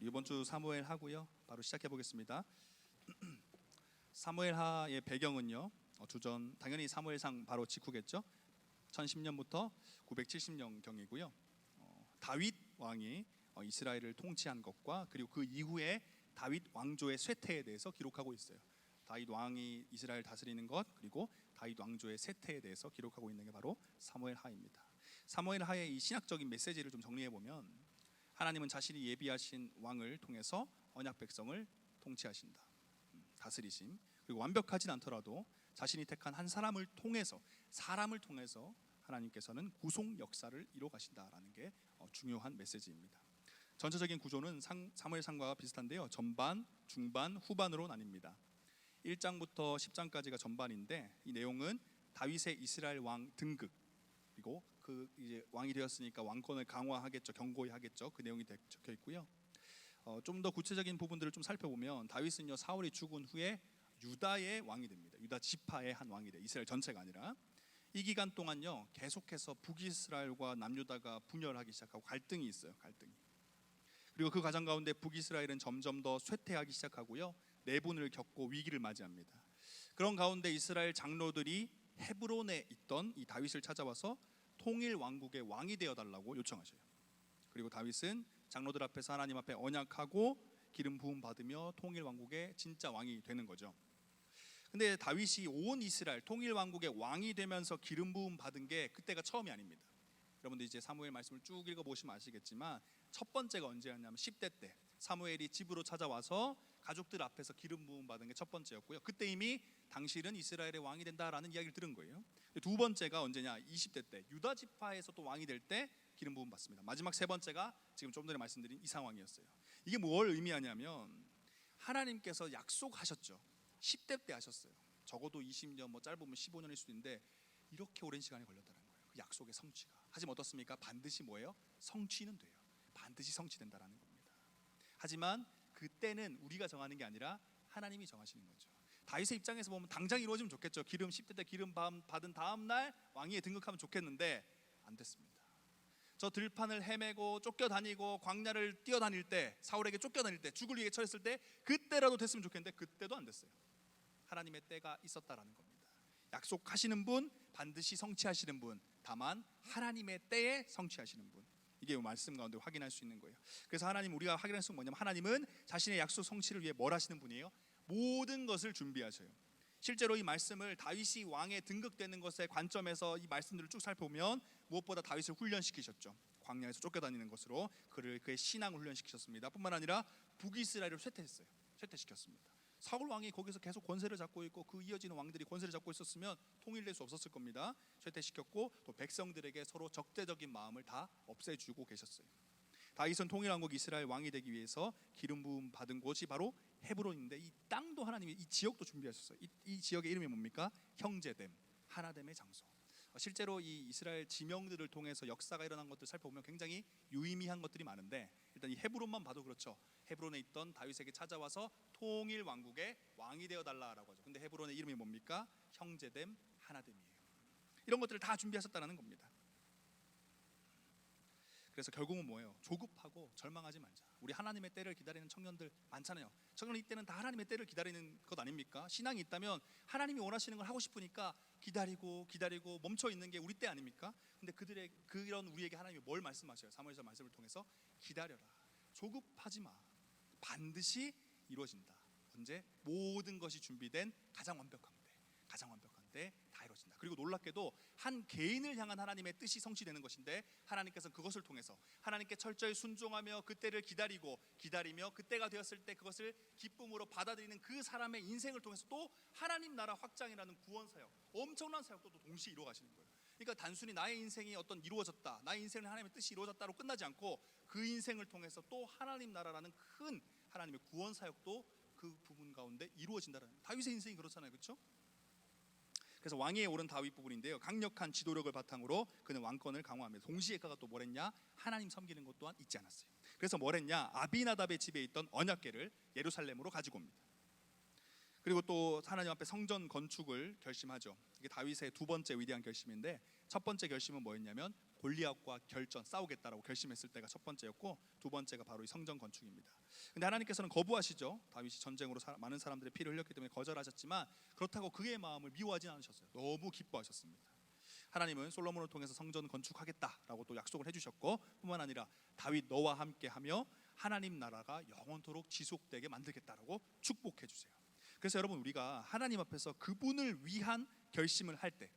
이번 주 사무엘하고요. 바로 시작해 보겠습니다. 사무엘하의 배경은요. 주전 당연히 사무엘상 바로 직후겠죠. 1010년부터 970년 경이고요. 다윗 왕이 이스라엘을 통치한 것과 그리고 그 이후에 다윗 왕조의 쇠퇴에 대해서 기록하고 있어요. 다윗 왕이 이스라엘 다스리는 것 그리고 다윗 왕조의 쇠퇴에 대해서 기록하고 있는 게 바로 사무엘하입니다. 사무엘하의 이 신학적인 메시지를 좀 정리해 보면 하나님은 자신이 예비하신 왕을 통해서 언약 백성을 통치하신다. 다스리심. 그리고 완벽하진 않더라도 자신이 택한 한 사람을 통해서 하나님께서는 구속 역사를 이뤄 가신다라는 게 중요한 메시지입니다. 전체적인 구조는 사무엘상과 비슷한데요. 전반, 중반, 후반으로 나뉩니다. 1장부터 10장까지가 전반인데 이 내용은 다윗의 이스라엘 왕 등극 그리고 그 이제 왕이 되었으니까 왕권을 강화하겠죠, 견고히 하겠죠. 그 내용이 적혀 있고요. 좀 더 구체적인 부분들을 좀 살펴보면 다윗은요 사울이 죽은 후에 유다의 왕이 됩니다. 유다 지파의 한 왕이 돼요. 이스라엘 전체가 아니라. 이 기간 동안요 계속해서 북이스라엘과 남유다가 분열하기 시작하고 갈등이 있어요. 갈등이. 그리고 그 과정 가운데 북이스라엘은 점점 더 쇠퇴하기 시작하고요 내분을 겪고 위기를 맞이합니다. 그런 가운데 이스라엘 장로들이 헤브론에 있던 이 다윗을 찾아와서 통일 왕국의 왕이 되어 달라고 요청하셔요. 그리고 다윗은 장로들 앞에서 하나님 앞에 언약하고 기름 부음 받으며 통일 왕국의 진짜 왕이 되는 거죠. 근데 다윗이 온 이스라엘 통일 왕국의 왕이 되면서 기름 부음 받은 게 그때가 처음이 아닙니다. 여러분들 이제 사무엘 말씀을 쭉 읽어 보시면 아시겠지만 첫 번째가 언제였냐면 10대 때 사무엘이 집으로 찾아와서 가족들 앞에서 기름 부음 받은 게 첫 번째였고요. 그때 이미 당신은 이스라엘의 왕이 된다라는 이야기를 들은 거예요. 두 번째가 언제냐? 20대 때 유다 지파에서 또 왕이 될 때 기름 부음 받습니다. 마지막 세 번째가 지금 좀 전에 말씀드린 이 상황이었어요. 이게 뭘 의미하냐면 하나님께서 약속하셨죠. 10대 때 하셨어요. 적어도 20년 뭐 짧으면 15년일 수도 있는데 이렇게 오랜 시간이 걸렸다는 거예요. 그 약속의 성취가. 하지만 어떻습니까? 반드시 뭐예요? 성취는 돼요. 반드시 성취된다라는 겁니다. 하지만 그때는 우리가 정하는 게 아니라 하나님이 정하시는 거죠. 다윗의 입장에서 보면 당장 이루어지면 좋겠죠. 10대 때 기름 받은 다음 날 왕위에 등극하면 좋겠는데 안 됐습니다. 저 들판을 헤매고 쫓겨다니고 광야를 뛰어다닐 때 사울에게 쫓겨다닐 때 죽을 위해 처했을 때 그때라도 됐으면 좋겠는데 그때도 안 됐어요. 하나님의 때가 있었다라는 겁니다. 약속하시는 분 반드시 성취하시는 분 다만 하나님의 때에 성취하시는 분 이게 말씀 가운데 확인할 수 있는 거예요. 그래서 하나님 우리가 확인할 수 있는 뭐냐면 하나님은 자신의 약속 성취를 위해 뭘 하시는 분이에요? 모든 것을 준비하셔요. 실제로 이 말씀을 다윗이 왕에 등극되는 것의 관점에서 이 말씀들을 쭉 살펴보면 무엇보다 다윗을 훈련시키셨죠. 광야에서 쫓겨다니는 것으로 그의 신앙을 훈련시키셨습니다. 뿐만 아니라 북이스라엘을 쇠퇴시켰습니다. 사울 왕이 거기서 계속 권세를 잡고 있고 그 이어지는 왕들이 권세를 잡고 있었으면 통일될 수 없었을 겁니다. 쇠퇴시켰고 또 백성들에게 서로 적대적인 마음을 다 없애주고 계셨어요. 다윗은 통일왕국 이스라엘 왕이 되기 위해서 기름 부음 받은 곳이 바로 헤브론인데 이 땅도 하나님이 이 지역도 준비하셨어요. 이 지역의 이름이 뭡니까? 형제됨, 하나됨의 장소. 실제로 이 이스라엘 지명들을 통해서 역사가 일어난 것들 살펴보면 굉장히 유의미한 것들이 많은데 일단 이 헤브론만 봐도 그렇죠. 헤브론에 있던 다윗에게 찾아와서 통일 왕국의 왕이 되어 달라라고 하죠. 근데 헤브론의 이름이 뭡니까? 형제됨, 하나됨이에요. 이런 것들을 다 준비하셨다는 겁니다. 그래서 결국은 뭐예요? 조급하고 절망하지 말자. 우리 하나님의 때를 기다리는 청년들 많잖아요. 청년 이때는 다 하나님의 때를 기다리는 것 아닙니까? 신앙이 있다면 하나님이 원하시는 걸 하고 싶으니까 기다리고 멈춰 있는 게 우리 때 아닙니까? 근데 그런 우리에게 하나님이 뭘 말씀하셔요? 사무엘서 말씀을 통해서 기다려라. 조급하지 마. 반드시 이루어진다. 언제? 모든 것이 준비된 가장 완벽한 때 다 이루어진다. 그리고 놀랍게도 한 개인을 향한 하나님의 뜻이 성취되는 것인데 하나님께서는 그것을 통해서 하나님께 철저히 순종하며 그때를 기다리며 그때가 되었을 때 그것을 기쁨으로 받아들이는 그 사람의 인생을 통해서 또 하나님 나라 확장이라는 구원 사역, 엄청난 사역도 또 동시에 이루어 가시는 거예요. 그러니까 단순히 나의 인생이 어떤 이루어졌다, 나의 인생은 하나님의 뜻이 이루어졌다로 끝나지 않고 그 인생을 통해서 또 하나님 나라라는 큰 하나님의 구원 사역도 그 부분 가운데 이루어진다는. 다윗의 인생이 그렇잖아요, 그렇죠? 그래서 왕위에 오른 다윗 부분인데요. 강력한 지도력을 바탕으로 그는 왕권을 강화하면서 동시에 그가 또 뭘 했냐? 하나님 섬기는 것 또한 잊지 않았어요. 그래서 뭘 했냐? 아비나답의 집에 있던 언약궤를 예루살렘으로 가지고 옵니다. 그리고 또 하나님 앞에 성전 건축을 결심하죠. 이게 다윗의 두 번째 위대한 결심인데 첫 번째 결심은 뭐였냐면 골리앗과 싸우겠다라고 결심했을 때가 첫 번째였고, 두 번째가 바로 이 성전 건축입니다. 근데 하나님께서는 거부하시죠. 다윗이 전쟁으로 많은 사람들의 피를 흘렸기 때문에 거절하셨지만, 그렇다고 그의 마음을 미워하지 않으셨어요. 너무 기뻐하셨습니다. 하나님은 솔로몬을 통해서 성전 건축하겠다라고 또 약속을 해주셨고, 뿐만 아니라 다윗 너와 함께하며 하나님 나라가 영원토록 지속되게 만들겠다라고 축복해 주세요. 그래서 여러분, 우리가 하나님 앞에서 그분을 위한 결심을 할 때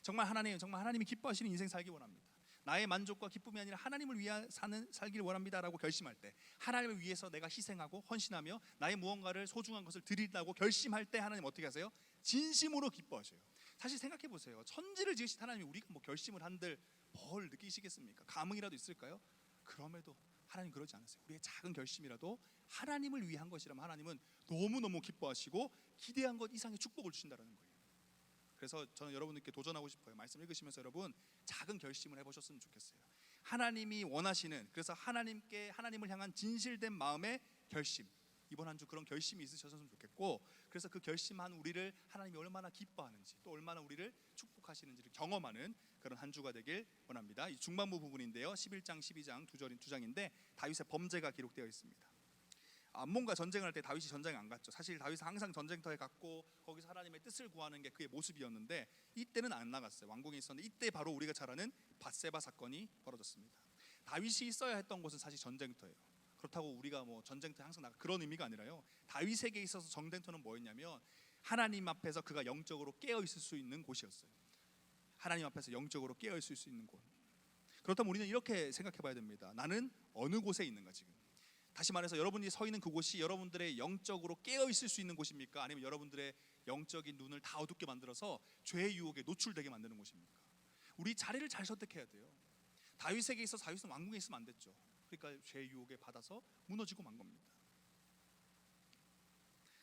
정말 하나님이 기뻐하시는 인생 살기 원합니다. 나의 만족과 기쁨이 아니라 하나님을 위해 살기를 원합니다라고 결심할 때, 하나님을 위해서 내가 희생하고 헌신하며 나의 무언가를 소중한 것을 드린다고 결심할 때 하나님 어떻게 하세요? 진심으로 기뻐하셔요. 사실 생각해 보세요. 천지를 지으신 하나님이 우리가 뭐 결심을 한들 뭘 느끼시겠습니까? 감흥이라도 있을까요? 그럼에도 하나님 그러지 않으세요. 우리의 작은 결심이라도 하나님을 위한 것이라면 하나님은 너무너무 기뻐하시고 기대한 것 이상의 축복을 주신다는 거예요. 그래서 저는 여러분들께 도전하고 싶어요. 말씀 읽으시면서 여러분, 작은 결심을 해보셨으면 좋겠어요. 하나님이 원하시는, 그래서 하나님을 향한 진실된 마음의 결심, 이번 한 주 그런 결심이 있으셨으면 좋겠고, 그래서 그 결심한 우리를 하나님이 얼마나 기뻐하는지, 또 얼마나 우리를 축복하시는지를 경험하는 그런 한 주가 되길 원합니다. 이 중반부 부분인데요, 11장 12장 두 장인데 다윗의 범죄가 기록되어 있습니다. 암몬과 전쟁을 할 때 다윗이 전쟁에 안 갔죠. 사실 다윗은 항상 전쟁터에 갔고 거기서 하나님의 뜻을 구하는 게 그의 모습이었는데, 이때는 안 나갔어요. 왕궁에 있었는데 이때 바로 우리가 잘 아는 밧세바 사건이 벌어졌습니다. 다윗이 있어야 했던 곳은 사실 전쟁터예요. 그렇다고 우리가 뭐 전쟁터에 항상 나가 그런 의미가 아니라요, 다윗에게 있어서 전쟁터는 뭐였냐면 하나님 앞에서 그가 영적으로 깨어 있을 수 있는 곳이었어요. 하나님 앞에서 영적으로 깨어 있을 수 있는 곳. 그렇다면 우리는 이렇게 생각해 봐야 됩니다. 나는 어느 곳에 있는가 지금? 다시 말해서 여러분이 서 있는 그곳이 여러분들의 영적으로 깨어 있을 수 있는 곳입니까? 아니면 여러분들의 영적인 눈을 다 어둡게 만들어서 죄의 유혹에 노출되게 만드는 곳입니까? 우리 자리를 잘 선택해야 돼요. 다윗에게 있어서 다윗은 왕궁에 있으면 안 됐죠. 그러니까 죄의 유혹에 받아서 무너지고 만 겁니다.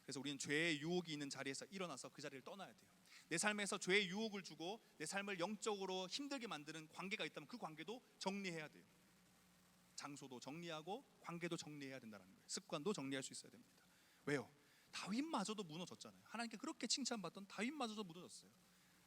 그래서 우리는 죄의 유혹이 있는 자리에서 일어나서 그 자리를 떠나야 돼요. 내 삶에서 죄의 유혹을 주고 내 삶을 영적으로 힘들게 만드는 관계가 있다면 그 관계도 정리해야 돼요. 장소도 정리하고 관계도 정리해야 된다는 거예요. 습관도 정리할 수 있어야 됩니다. 왜요? 다윗마저도 무너졌잖아요. 하나님께 그렇게 칭찬받던 다윗마저도 무너졌어요.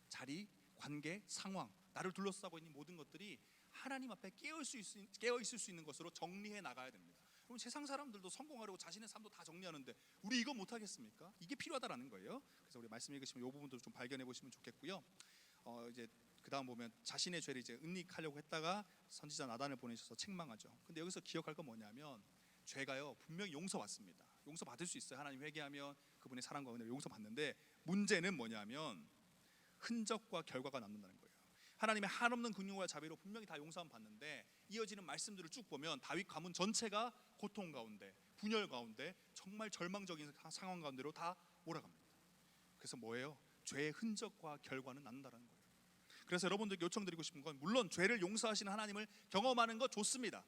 자리, 관계, 상황, 나를 둘러싸고 있는 모든 것들이 하나님 앞에 깨어 있을 수 있는 것으로 정리해 나가야 됩니다. 그럼 세상 사람들도 성공하려고 자신의 삶도 다 정리하는데 우리 이거 못 하겠습니까? 이게 필요하다라는 거예요. 그래서 우리 말씀 읽으시면 이 부분도 좀 발견해 보시면 좋겠고요. 이제 그 다음 보면 자신의 죄를 이제 은닉하려고 했다가 선지자 나단을 보내셔서 책망하죠. 근데 여기서 기억할 건 뭐냐면, 죄가요 분명히 용서받습니다. 용서받을 수 있어요. 하나님 회개하면 그분의 사랑과 은혜를 용서받는데, 문제는 뭐냐면 흔적과 결과가 남는다는 거예요. 하나님의 한없는 긍휼과 자비로 분명히 다 용서함 받는데, 이어지는 말씀들을 쭉 보면 다윗 가문 전체가 고통 가운데, 분열 가운데, 정말 절망적인 상황 가운데로 다 몰아갑니다. 그래서 뭐예요? 죄의 흔적과 결과는 남는다는 거예요. 그래서 여러분들께 요청드리고 싶은 건, 물론 죄를 용서하시는 하나님을 경험하는 것 좋습니다.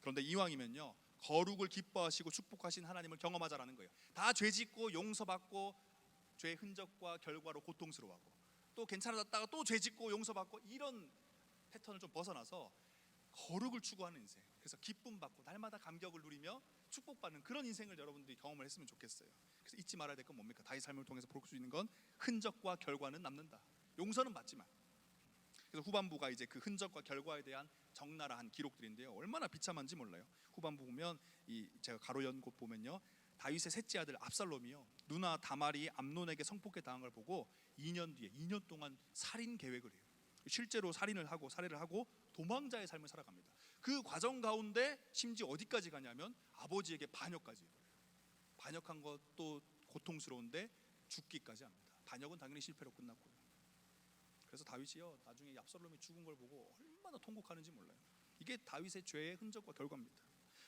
그런데 이왕이면요, 거룩을 기뻐하시고 축복하신 하나님을 경험하자라는 거예요. 다 죄짓고 용서받고 죄의 흔적과 결과로 고통스러워하고, 또 괜찮아졌다가 또 죄짓고 용서받고, 이런 패턴을 좀 벗어나서 거룩을 추구하는 인생, 그래서 기쁨 받고 날마다 감격을 누리며 축복받는 그런 인생을 여러분들이 경험을 했으면 좋겠어요. 그래서 잊지 말아야 될 건 뭡니까? 다윗 삶을 통해서 볼 수 있는 건 흔적과 결과는 남는다. 용서는 받지만. 그래서 후반부가 이제 그 흔적과 결과에 대한 적나라한 기록들인데요, 얼마나 비참한지 몰라요. 후반부 보면 제가 가로 연 곳 보면요, 다윗의 셋째 아들 압살롬이요, 누나 다말이 암논에게 성폭행 당한 걸 보고 2년 동안 살인 계획을 해요. 실제로 살해를 하고 도망자의 삶을 살아갑니다. 그 과정 가운데 심지어 어디까지 가냐면 아버지에게 반역까지 해요. 반역한 것도 고통스러운데 죽기까지 합니다. 반역은 당연히 실패로 끝났고요. 그래서 다윗이요, 나중에 압살롬이 죽은 걸 보고 얼마나 통곡하는지 몰라요. 이게 다윗의 죄의 흔적과 결과입니다.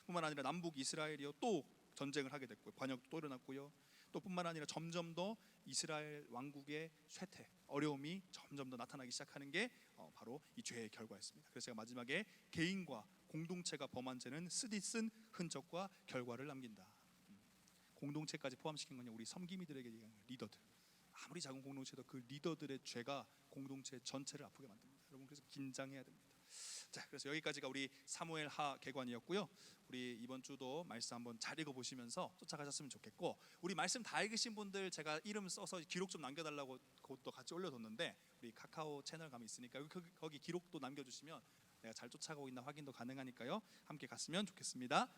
뿐만 아니라 남북 이스라엘이요, 또 전쟁을 하게 됐고요, 반역도 또 일어났고요. 또 뿐만 아니라 점점 더 이스라엘 왕국의 쇠퇴, 어려움이 점점 더 나타나기 시작하는 게 바로 이 죄의 결과였습니다. 그래서 제가 마지막에 개인과 공동체가 범한 죄는 쓰디쓴 흔적과 결과를 남긴다. 공동체까지 포함시킨 거냐, 우리 섬기미들에게 얘기하는 리더들. 아무리 작은 공동체도 그 리더들의 죄가 공동체 전체를 아프게 만듭니다. 여러분, 그래서 긴장해야 됩니다. 자, 그래서 여기까지가 우리 사무엘 하 개관이었고요. 우리 이번 주도 말씀 한번 잘 읽어보시면서 쫓아가셨으면 좋겠고, 우리 말씀 다 읽으신 분들 제가 이름 써서 기록 좀 남겨달라고 그것도 같이 올려뒀는데 우리 카카오 채널 가면 있으니까 거기 기록도 남겨주시면 내가 잘 쫓아가고 있나 확인도 가능하니까요. 함께 갔으면 좋겠습니다.